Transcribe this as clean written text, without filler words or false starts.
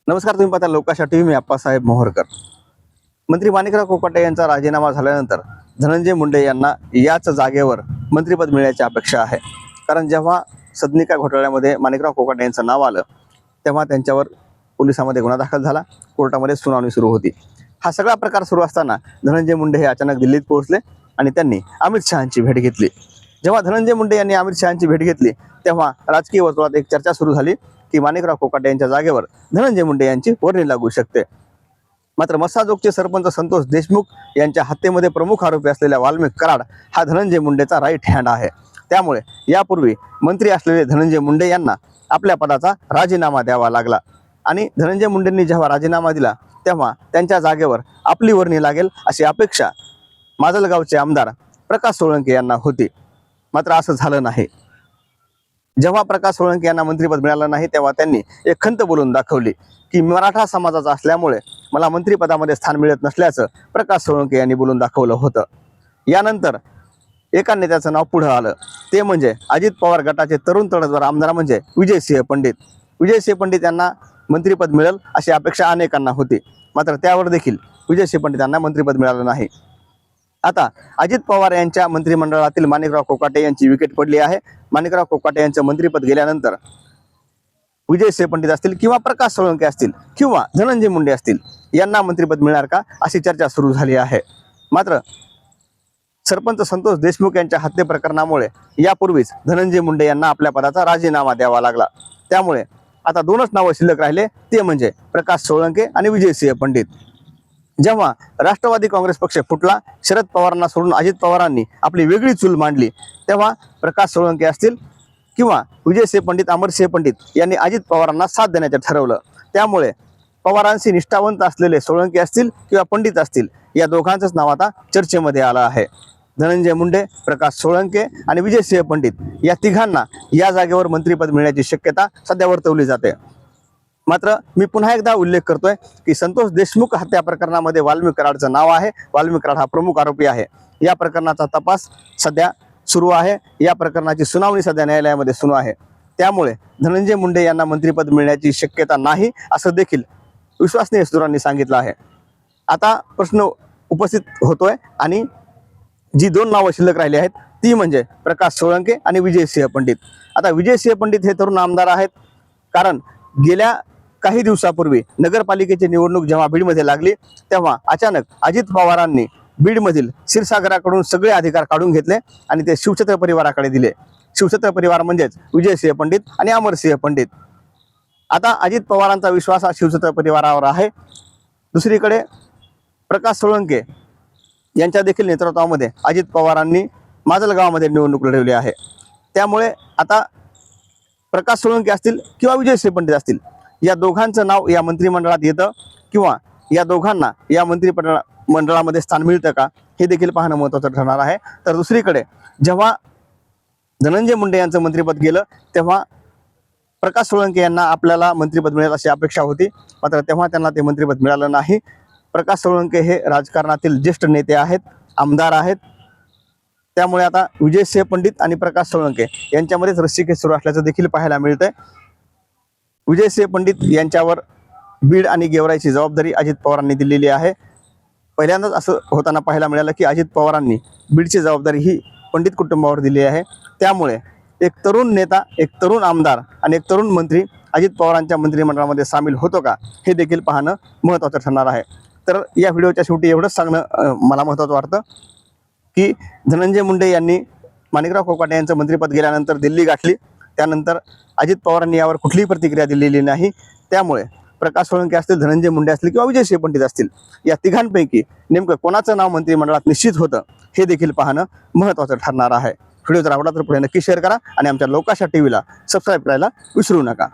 नमस्कार, तुम्ही पाहता लोकाशा टीव्ही. मी आप्पासाहेब मोहरकर. मंत्री माणिकराव कोकाटे यांचा राजीनामा झाल्यानंतर धनंजय मुंडे यांना याच जागेवर मंत्रिपद मिळण्याची अपेक्षा आहे. कारण जेव्हा सदनिका घोटाळ्यामध्ये माणिकराव कोकाटे यांचं नाव आलं तेव्हा त्यांच्यावर पोलिसांमध्ये गुन्हा दाखल झाला, कोर्टामध्ये सुनावणी सुरू होती. हा सगळा प्रकार सुरू असताना धनंजय मुंडे हे अचानक दिल्लीत पोहोचले आणि त्यांनी अमित शहांची भेट घेतली. जेव्हा धनंजय मुंडे यांनी अमित शहांची भेट घेतली तेव्हा राजकीय वर्तुळात एक चर्चा सुरू झाली की माणिकराव कोकाटे यांच्या जागेवर धनंजय मुंडे यांची वर्णी लागू शकते. मात्र मस्साजोगचे सरपंच संतोष देशमुख यांच्या हत्येमध्ये प्रमुख आरोपी असलेल्या वाल्मिक कराड हा धनंजय मुंडेचा राईट हँड आहे. त्यामुळे यापूर्वी मंत्री असलेले धनंजय मुंडे यांना आपल्या पदाचा राजीनामा द्यावा लागला आणि धनंजय मुंडेंनी जेव्हा राजीनामा दिला तेव्हा त्यांच्या जागेवर आपली वर्णी लागेल अशी अपेक्षा माजलगावचे आमदार प्रकाश सोळंके यांना होती. मात्र असं झालं नाही. जेव्हा प्रकाश सोळंके यांना मंत्रिपद मिळालं नाही तेव्हा त्यांनी एक खंत बोलून दाखवली की मराठा समाजाचा असल्यामुळे मला मंत्रिपदामध्ये स्थान मिळत नसल्याचं प्रकाश सोळंके यांनी बोलून दाखवलं होतं. यानंतर एका नेत्याचं नाव पुढं आलं, ते म्हणजे अजित पवार गटाचे तरुण तडफदार आमदार म्हणजे विजयसिंह पंडित. विजयसिंह पंडित यांना मंत्रिपद मिळेल अशी अपेक्षा अनेकांना होती. मात्र त्यावर देखील विजयसिंह पंडित यांना मंत्रिपद मिळालं नाही. आता अजित पवार यांच्या मंत्रिमंडळातील माणिकराव कोकाटे यांची विकेट पडली आहे. माणिकराव कोकाटे यांचं मंत्रिपद गेल्यानंतर विजयसिंह पंडित असतील किंवा प्रकाश सोळंके असतील किंवा धनंजय मुंडे असतील यांना मंत्रिपद मिळणार का अशी चर्चा सुरू झाली आहे. मात्र सरपंच संतोष देशमुख यांच्या हत्ये प्रकरणामुळे यापूर्वीच धनंजय मुंडे यांना आपल्या पदाचा राजीनामा द्यावा लागला. त्यामुळे आता दोनच नावं शिल्लक राहिले, ते म्हणजे प्रकाश सोळंके आणि विजयसिंह पंडित. जेव्हा राष्ट्रवादी काँग्रेस पक्ष फुटला, शरद पवारांना सोडून अजित पवारांनी आपली वेगळी चूल मांडली, तेव्हा प्रकाश सोळंके असतील किंवा विजयसिंह पंडित, अमरसिंह पंडित यांनी अजित पवारांना साथ देण्याचं ठरवलं. त्यामुळे पवारांशी निष्ठावंत असलेले सोळंके असतील किंवा पंडित असतील या दोघांचंच नाव आता चर्चेमध्ये आलं आहे. धनंजय मुंडे, प्रकाश सोळंके आणि विजयसिंह पंडित या तिघांना या जागेवर मंत्रिपद मिळण्याची शक्यता सध्या वर्तवली जाते. मात्र मी पुन्हा एकदा उल्लेख करतोय की संतोष देशमुख हत्या प्रकरणामध्ये वाल्मिक कराडचं नाव आहे. वाल्मिक कराड हा प्रमुख आरोपी आहे. या प्रकरणाचा तपास सध्या सुरू आहे. या प्रकरणाची सुनावणी सध्या न्यायालयामध्ये सुरू आहे. त्यामुळे धनंजय मुंडे यांना मंत्रिपद मिळण्याची शक्यता नाही असं देखील विश्वसनीय सूत्रांनी सांगितलं आहे. आता प्रश्न उपस्थित होतोय आणि जी दोन नावं शिल्लक राहिली आहेत ती म्हणजे प्रकाश सोळंके आणि विजयसिंह पंडित. आता विजयसिंह पंडित हे तरुण आमदार आहेत, कारण गेल्या काही दिवसापूर्वी नगरपालिकेची निवडणूक जेव्हा बीडमध्ये लागली तेव्हा अचानक अजित पवारांनी बीडमधील क्षीरसागराकडून सगळे अधिकार काढून घेतले आणि ते शिवछत्र परिवाराकडे दिले. शिवछत्र परिवार म्हणजेच विजयसिंह पंडित आणि अमरसिंह पंडित. आता अजित पवारांचा विश्वास हा शिवछत्र परिवारावर आहे. दुसरीकडे प्रकाश सोळंके यांच्या देखील नेतृत्वामध्ये अजित पवारांनी माजलगावमध्ये निवडणूक लढवली आहे. त्यामुळे आता प्रकाश सोळंके असतील किंवा विजयसिंह पंडित असतील या दोघांचं नाव या मंत्रिमंडळात येतं किंवा या दोघांना या मंत्रिमंडळामध्ये स्थान मिळतं का हे देखील पाहणं महत्त्वाचं ठरणार आहे. तर दुसरीकडे जेव्हा धनंजय मुंडे यांचं मंत्रिपद गेलं तेव्हा प्रकाश सोळंके यांना आपल्याला मंत्रिपद मिळेल अशी अपेक्षा होती. मात्र तेव्हा त्यांना ते मंत्रिपद मिळालं नाही. प्रकाश सोळंके हे राजकारणातील ज्येष्ठ नेते आहेत, आमदार आहेत. त्यामुळे आता विजयसिंह पंडित आणि प्रकाश सोळंके यांच्यामध्येच रस्सीखेच सुरू असल्याचं देखील पाहायला मिळतंय. विजयसिंह पंडित यांच्यावर बीड आणि गेवराईची जबाबदारी अजित पवारांनी दिलेली आहे. पहिल्यांदाच असं होताना पाहायला मिळालं की अजित पवारांनी बीडची जबाबदारी ही पंडित कुटुंबावर दिली आहे. त्यामुळे एक तरुण नेता, एक तरुण आमदार आणि एक तरुण मंत्री अजित पवारांच्या मंत्रिमंडळामध्ये सामील होतो का हे देखील पाहणं महत्त्वाचं ठरणार आहे. तर या व्हिडिओच्या शेवटी एवढंच सांगणं मला महत्त्वाचं वाटतं की धनंजय मुंडे यांनी माणिकराव कोकाटे यांचं मंत्रिपद गेल्यानंतर दिल्ली गाठली. त्यानंतर अजित पवारांनी यावर कुठलीही प्रतिक्रिया दिलेली नाही. त्यामुळे प्रकाश सोळंके असतील, धनंजय मुंडे असतील किंवा विजयसिंह पंडित असतील या तिघांपैकी नेमकं कोणाचं नाव मंत्रिमंडळात निश्चित होतं हे देखील पाहणं महत्त्वाचं ठरणार आहे. व्हिडिओ जर आवडला तर पुढे नक्की शेअर करा आणि आमच्या लोकाशा टीव्हीला सबस्क्राईब करायला विसरू नका.